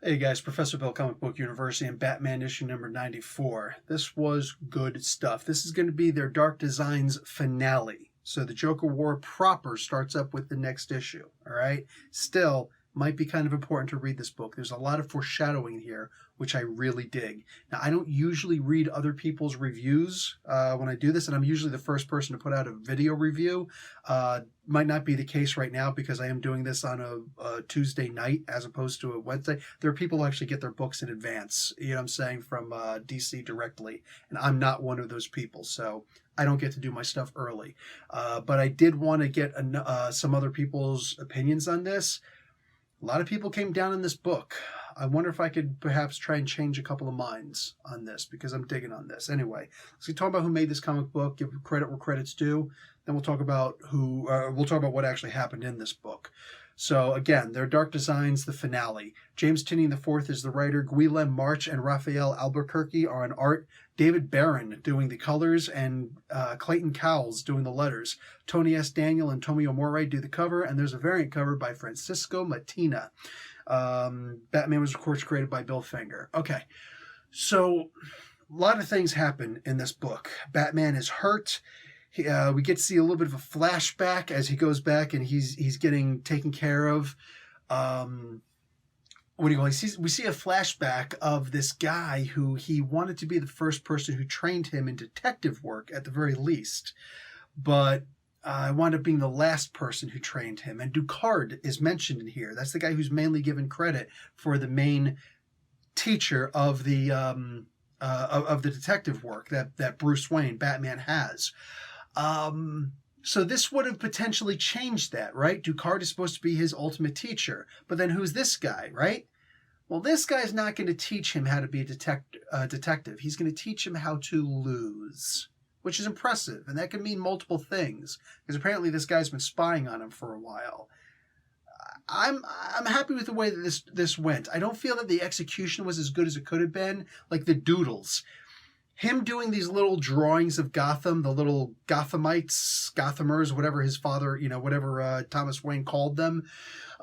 Hey guys, Professor Bill, Comic Book University, and Batman issue number 94. This was good stuff. This is going to be their Dark Designs finale. So the Joker War proper starts up with the next issue, all right? Still, might be kind of important to read this book. There's a lot of foreshadowing here, which I really dig. Now, I don't usually read other people's reviews when I do this, and I'm usually the first person to put out a video review. Might not be the case right now because I am doing this on a Tuesday night as opposed to a Wednesday. There are people who actually get their books in advance, you know what I'm saying, from DC directly, and I'm not one of those people, so I don't get to do my stuff early. But I did want to get some other people's opinions on this. A lot of people came down on this book. I wonder if I could perhaps try and change a couple of minds on this because I'm digging on this. Anyway, let's talk about who made this comic book, give credit where credit's due. Then we'll talk about what actually happened in this book. So again, their Dark Designs, the finale. James Tynion IV is the writer. Guillem March and Raphael Albuquerque are on art. David Barron doing the colors, and Clayton Cowles doing the letters. Tony S. Daniel and Tomio Morey do the cover, and there's a variant cover by Francisco Mattina. Batman was, of course, created by Bill Finger. Okay, so a lot of things happen in this book. Batman is hurt. We get to see a little bit of a flashback as he goes back and he's getting taken care of. We see a flashback of this guy who he wanted to be the first person who trained him in detective work at the very least, but wound up being the last person who trained him. And Ducard is mentioned in here. That's the guy who's mainly given credit for the main teacher of the detective work that Bruce Wayne, Batman, has. So this would have potentially changed that, right? Ducard is supposed to be his ultimate teacher, but then who's this guy, right? Well, this guy's not going to teach him how to be a detective. He's going to teach him how to lose, which is impressive, and that can mean multiple things, because apparently this guy's been spying on him for a while. I'm happy with the way that this went. I don't feel that the execution was as good as it could have been, like the doodles. Him doing these little drawings of Gotham, the little Gothamites, Gothamers, whatever his father, whatever Thomas Wayne called them,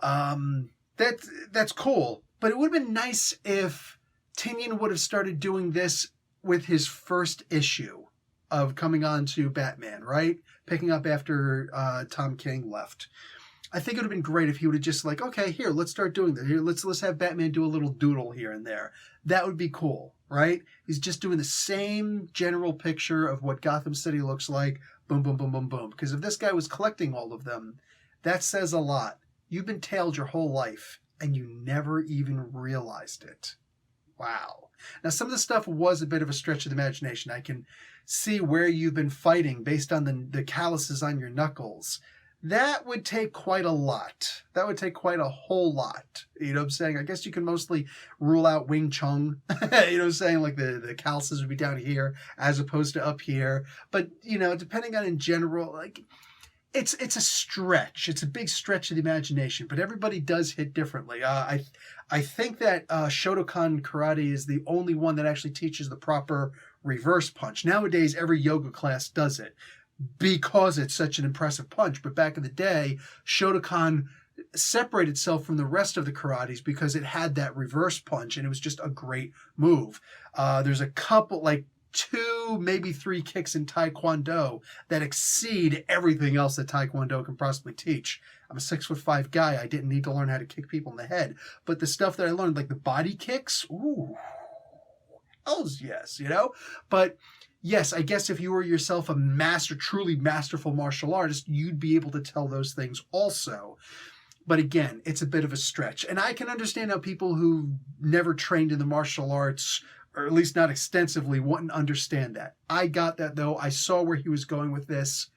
that's cool. But it would have been nice if Tynion would have started doing this with his first issue of coming on to Batman, right? Picking up after Tom King left. I think it would have been great if he would have just like, okay, here, let's start doing this. Here, let's have Batman do a little doodle here and there. That would be cool, right? He's just doing the same general picture of what Gotham City looks like. Boom, boom, boom, boom, boom. Because if this guy was collecting all of them, that says a lot. You've been tailed your whole life, and you never even realized it. Wow. Now, some of the stuff was a bit of a stretch of the imagination. I can see where you've been fighting based on the calluses on your knuckles. That would take quite a lot. That would take quite a whole lot. You know what I'm saying? I guess you can mostly rule out Wing Chun. You know what I'm saying? Like the calluses would be down here as opposed to up here. But, depending on in general, like it's a stretch. It's a big stretch of the imagination. But everybody does hit differently. I think that Shotokan Karate is the only one that actually teaches the proper reverse punch. Nowadays, every yoga class does it, because it's such an impressive punch. But back in the day, Shotokan separated itself from the rest of the karates because it had that reverse punch, and it was just a great move. There's a couple, like 2, maybe 3 kicks in Taekwondo that exceed everything else that Taekwondo can possibly teach. I'm a 6'5" guy. I didn't need to learn how to kick people in the head. But the stuff that I learned, like the body kicks, ooh, hells yes, But yes, I guess if you were yourself a truly masterful martial artist, you'd be able to tell those things also. But again, it's a bit of a stretch. And I can understand how people who never trained in the martial arts, or at least not extensively, wouldn't understand that. I got that, though. I saw where he was going with this.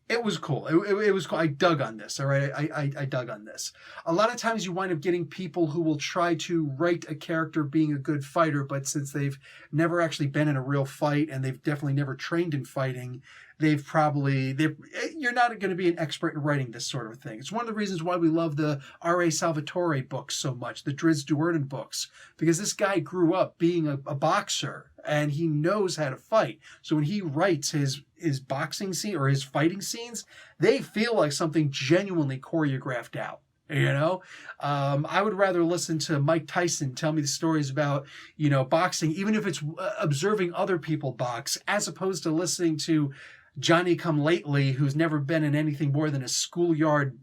It was cool. It was cool. I dug on this, all right? I dug on this. A lot of times you wind up getting people who will try to write a character being a good fighter, but since they've never actually been in a real fight and they've definitely never trained in fighting, you're not going to be an expert in writing this sort of thing. It's one of the reasons why we love the R.A. Salvatore books so much, the Drizzt Do'Urden books, because this guy grew up being a boxer and he knows how to fight. So when he writes his boxing scene or his fighting scenes, they feel like something genuinely choreographed out. You know, I would rather listen to Mike Tyson tell me the stories about, boxing, even if it's observing other people box, as opposed to listening to Johnny Come Lately, who's never been in anything more than a schoolyard,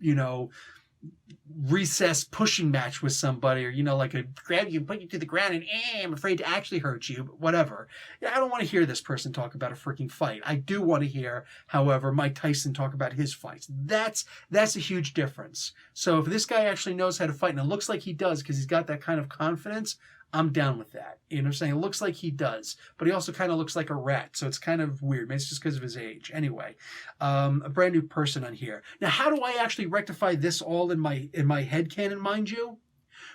recess pushing match with somebody, or like a grab you and put you to the ground and I'm afraid to actually hurt you, but whatever. I don't want to hear this person talk about a freaking fight. I do want to hear, however, Mike Tyson talk about his fights. That's a huge difference. So if this guy actually knows how to fight, and it looks like he does because he's got that kind of confidence, I'm down with that. You know what I'm saying? It looks like he does, but he also kind of looks like a rat. So it's kind of weird. Maybe it's just because of his age. Anyway, a brand new person on here. Now, how do I actually rectify this all in my headcanon, mind you?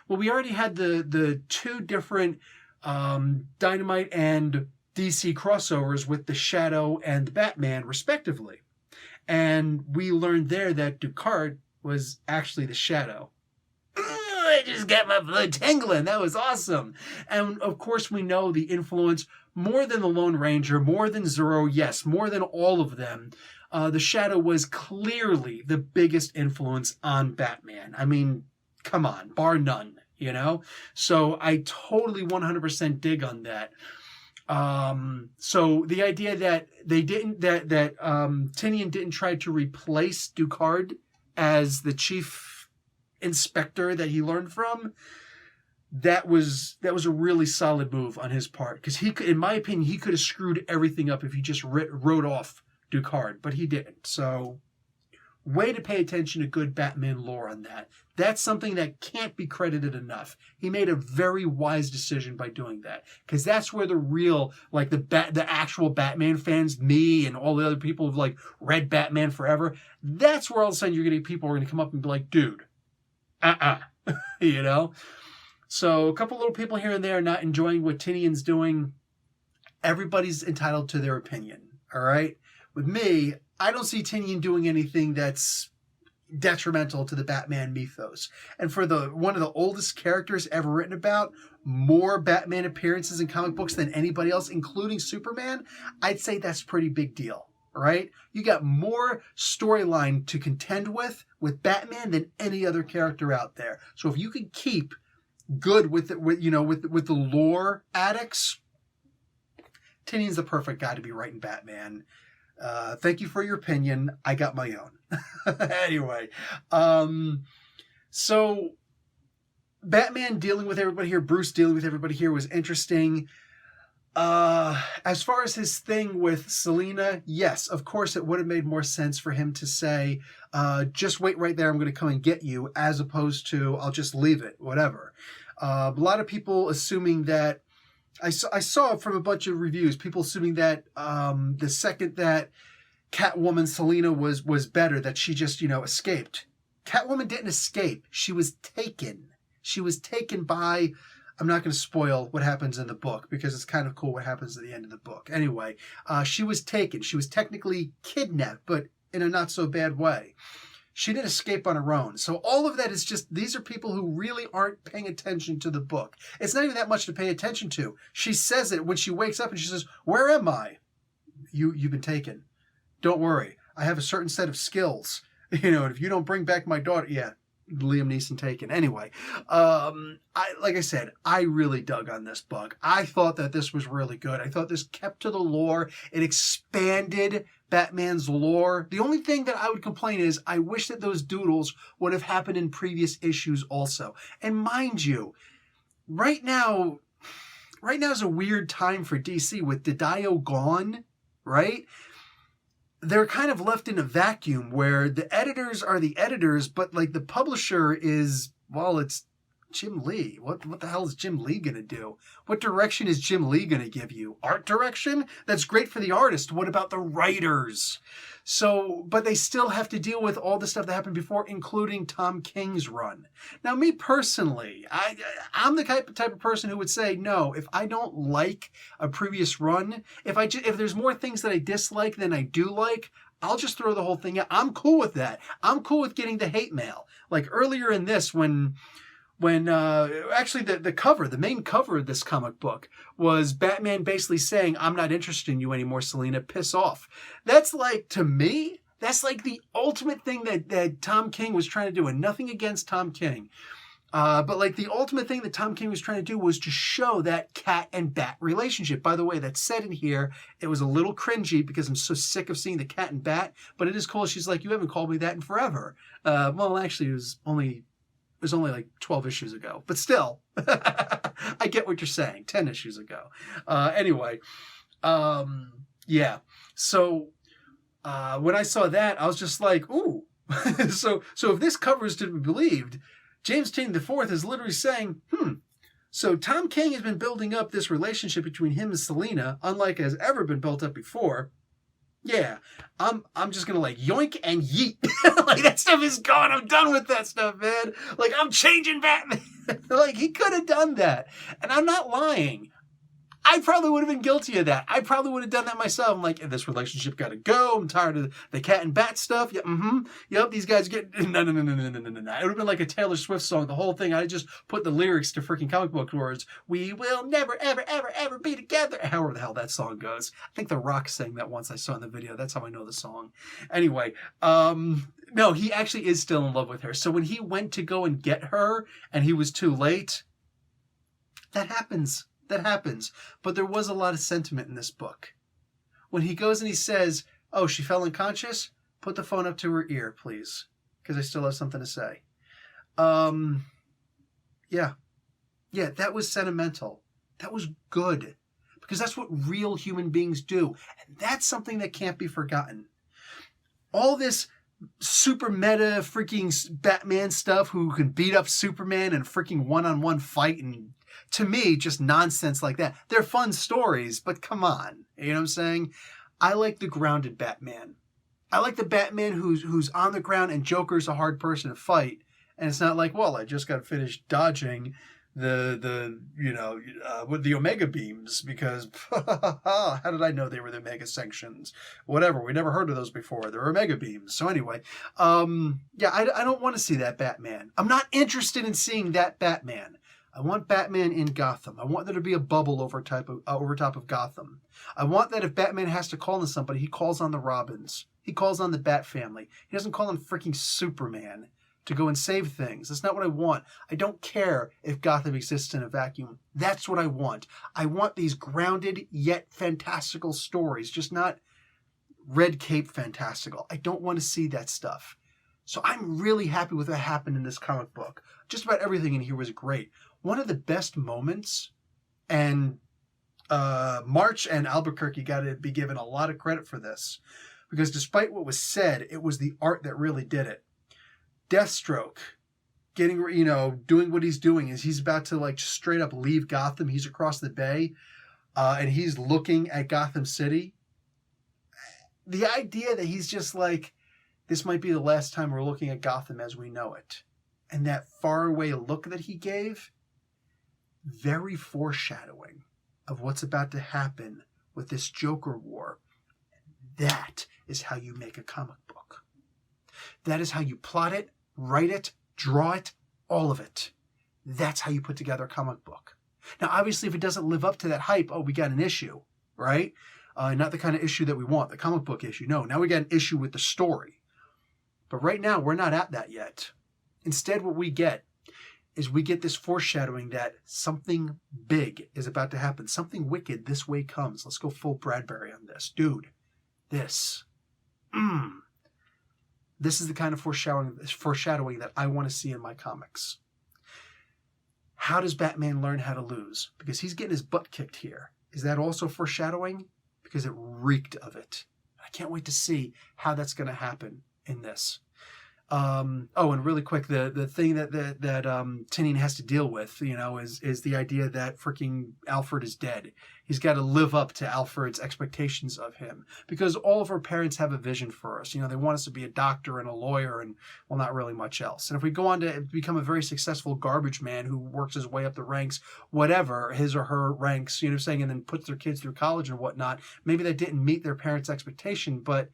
Well, we already had the two different Dynamite and DC crossovers with the Shadow and the Batman, respectively. And we learned there that Ducard was actually the Shadow. I just got my blood tingling. That was awesome. And of course, we know the influence more than the Lone Ranger, more than Zorro, yes, more than all of them. The Shadow was clearly the biggest influence on Batman. I mean, come on, bar none, So I totally 100% dig on that. So the idea that Tynion didn't try to replace Ducard as the chief inspector that he learned from, that was a really solid move on his part, because he could, in my opinion, he could have screwed everything up if he just wrote off Ducard, but he didn't. So way to pay attention to good Batman lore on that. That's something that can't be credited enough. He made a very wise decision by doing that, because that's where the real, like the actual Batman fans, me and all the other people who've like read Batman forever, that's where all of a sudden you're going to people are going to come up and be like, dude, So a couple little people here and there not enjoying what Tynion's doing. Everybody's entitled to their opinion, all right? With me, I don't see Tynion doing anything that's detrimental to the Batman mythos. And for one of the oldest characters ever written about, more Batman appearances in comic books than anybody else, including Superman, I'd say that's a pretty big deal. Right? You got more storyline to contend with Batman than any other character out there. So if you can keep good with the lore addicts, Tynion's the perfect guy to be writing Batman. Thank you for your opinion. I got my own. Anyway, so Batman dealing with everybody here, Bruce dealing with everybody here was interesting. As far as his thing with Selina, yes, of course it would have made more sense for him to say, just wait right there, I'm going to come and get you, as opposed to, I'll just leave it, whatever. A lot of people assuming that, I saw from a bunch of reviews, people assuming that the second that Catwoman Selina was better, that she just, escaped. Catwoman didn't escape. She was taken. She was taken by... I'm not going to spoil what happens in the book, because it's kind of cool what happens at the end of the book. Anyway, she was taken. She was technically kidnapped, but in a not so bad way. She didn't escape on her own. So all of that is just, these are people who really aren't paying attention to the book. It's not even that much to pay attention to. She says it when she wakes up and she says, "Where am I?" You've been taken. Don't worry. I have a certain set of skills. And if you don't bring back my daughter, yeah. Liam Neeson taken. Anyway, like I said, I really dug on this book. I thought that this was really good. I thought this kept to the lore. It expanded Batman's lore. The only thing that I would complain is I wish that those doodles would have happened in previous issues also. And mind you, right now is a weird time for DC with Didio gone, right? They're kind of left in a vacuum where the editors are the editors, but like the publisher is, well, it's Jim Lee. What the hell is Jim Lee going to do? What direction is Jim Lee going to give you? Art direction? That's great for the artist. What about the writers? So, but they still have to deal with all the stuff that happened before, including Tom King's run. Now, me personally, I'm the type of person who would say, no, if I don't like a previous run, if there's more things that I dislike than I do like, I'll just throw the whole thing out. I'm cool with that. I'm cool with getting the hate mail. Like earlier in this, when actually the main cover of this comic book was Batman basically saying, "I'm not interested in you anymore, Selina, piss off." That's like, to me, That's like the ultimate thing that Tom King was trying to do, and nothing against Tom King. But like the ultimate thing that Tom King was trying to do was to show that cat and bat relationship. By the way, that's said in here. It was a little cringy because I'm so sick of seeing the cat and bat, but it is cool. She's like, you haven't called me that in forever. Well, actually, it was only like 12 issues ago, but still, I get what you're saying. 10 issues ago. Anyway, yeah. So when I saw that, I was just like, ooh. So if this cover is to be believed, James Tynion IV is literally saying, so Tom King has been building up this relationship between him and Selena, unlike has ever been built up before. Yeah, I'm just gonna like yoink and yeet. Like that stuff is gone. I'm done with that stuff, man. Like I'm changing Batman. Like he could have done that, and I'm not lying. I probably would have been guilty of that. I probably would have done that myself. I'm like, this relationship got to go. I'm tired of the cat and bat stuff. Yeah, Yep, these guys get... No. It would have been like a Taylor Swift song. The whole thing, I just put the lyrics to freaking comic book words. We will never, ever, ever, ever be together. However the hell that song goes. I think The Rock sang that once I saw in the video. That's how I know the song. Anyway, no, he actually is still in love with her. So when he went to go and get her and he was too late, that happens. That happens. But there was a lot of sentiment in this book. When he goes and he says, oh, she fell unconscious? Put the phone up to her ear, please. Because I still have something to say. Yeah. Yeah, that was sentimental. That was good. Because that's what real human beings do. And that's something that can't be forgotten. All this super meta freaking Batman stuff who can beat up Superman in a freaking one-on-one fight and to me, just nonsense like that. They're fun stories, but come on. You know what I'm saying? I like the grounded Batman. I like the Batman who's on the ground and Joker's a hard person to fight. And it's not like, well, I just got finished dodging with the Omega beams because how did I know they were the Omega sanctions? Whatever. We never heard of those before. They're Omega beams. So anyway, yeah, I don't want to see that Batman. I'm not interested in seeing that Batman. I want Batman in Gotham. I want there to be a bubble over top of Gotham. I want that if Batman has to call on somebody, he calls on the Robins. He calls on the Bat family. He doesn't call on freaking Superman to go and save things. That's not what I want. I don't care if Gotham exists in a vacuum. That's what I want. I want these grounded yet fantastical stories, just not red cape fantastical. I don't want to see that stuff. So I'm really happy with what happened in this comic book. Just about everything in here was great. One of the best moments, and March and Albuquerque got to be given a lot of credit for this, because despite what was said, it was the art that really did it. Deathstroke, doing what he's doing is he's about to like straight up leave Gotham. He's across the bay, and he's looking at Gotham City. The idea that he's just like, this might be the last time we're looking at Gotham as we know it. And that faraway look that he gave, very foreshadowing of what's about to happen with this Joker war. That is how you make a comic book. That is how you plot it, write it, draw it, all of it. That's how you put together a comic book. Now, obviously, if it doesn't live up to that hype, we got an issue, right? Not the kind of issue that we want, the comic book issue. No, now we got an issue with the story. But right now, we're not at that yet. Instead, what we get is we get this foreshadowing that something big is about to happen. Something wicked this way comes. Let's go full Bradbury on this. Dude, this. This is the kind of foreshadowing that I want to see in my comics. How does Batman learn how to lose? Because he's getting his butt kicked here. Is that also foreshadowing? Because it reeked of it. I can't wait to see how that's going to happen in this. And really quick, the thing that Tynion has to deal with, is the idea that freaking Alfred is dead. He's got to live up to Alfred's expectations of him, because all of our parents have a vision for us. They want us to be a doctor and a lawyer and, well, not really much else. And if we go on to become a very successful garbage man who works his way up the ranks, whatever, his or her ranks, and then puts their kids through college and whatnot, maybe that didn't meet their parents' expectation, but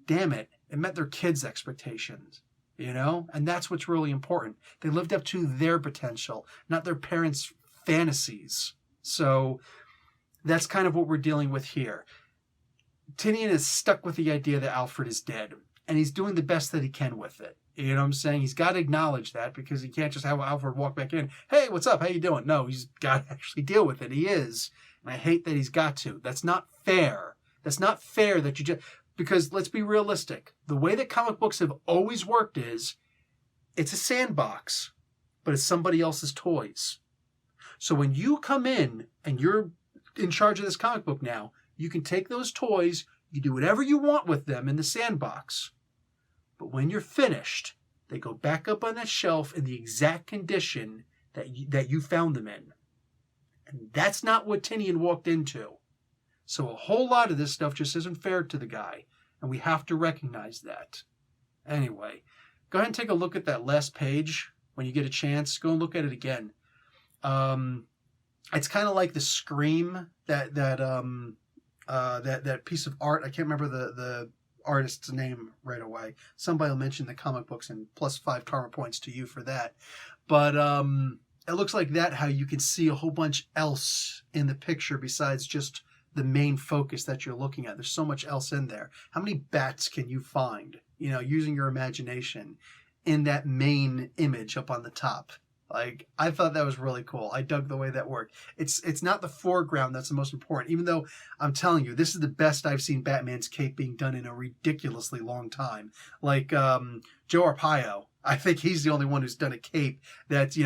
damn it met their kids' expectations. And that's what's really important. They lived up to their potential, not their parents' fantasies. So that's kind of what we're dealing with here. Tynion is stuck with the idea that Alfred is dead. and he's doing the best that he can with it. You know what I'm saying? He's got to acknowledge that, because he can't just have Alfred walk back in. Hey, what's up? How you doing? No, he's got to actually deal with it. He is. And I hate that he's got to. That's not fair. That's not fair that you just... Because let's be realistic. The way that comic books have always worked is, it's a sandbox, but it's somebody else's toys. So when you come in and you're in charge of this comic book now, you can take those toys, you do whatever you want with them in the sandbox. But when you're finished, they go back up on that shelf in the exact condition that you found them in. And that's not what Tynion walked into. So a whole lot of this stuff just isn't fair to the guy, and we have to recognize that. Anyway, go ahead and take a look at that last page when you get a chance. Go and look at it again. It's kind of like the Scream, that piece of art. I can't remember the artist's name right away. Somebody will mention the comic books, and +5 karma points to you for that. But it looks like that, how you can see a whole bunch else in the picture besides just the main focus that you're looking at. There's so much else in there. How many bats can you find, using your imagination, in that main image up on the top? Like, I thought that was really cool. I dug the way that worked. It's not the foreground that's the most important, even though I'm telling you, this is the best I've seen Batman's cape being done in a ridiculously long time. Like, Joe Arpaio, I think he's the only one who's done a cape that's,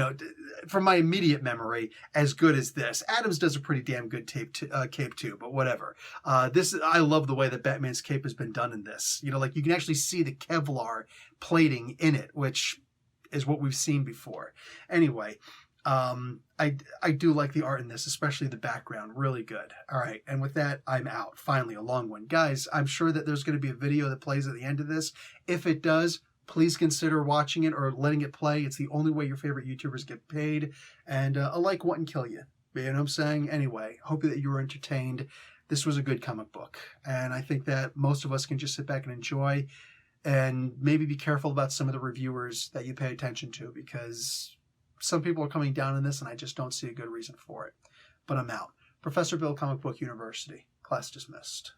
from my immediate memory, as good as this. Adams does a pretty damn good cape too, but whatever. I love the way that Batman's cape has been done in this. Like, you can actually see the Kevlar plating in it, which is what we've seen before. Anyway, I do like the art in this, especially the background. Really good. All right, and with that, I'm out. Finally, a long one. Guys, I'm sure that there's going to be a video that plays at the end of this. If it does, please consider watching it or letting it play. It's the only way your favorite YouTubers get paid. And a like wouldn't kill you. You know what I'm saying? Anyway, hope that you were entertained. This was a good comic book. And I think that most of us can just sit back and enjoy, and maybe be careful about some of the reviewers that you pay attention to, because some people are coming down on this and I just don't see a good reason for it. But I'm out. Professor Bill, Comic Book University. Class dismissed.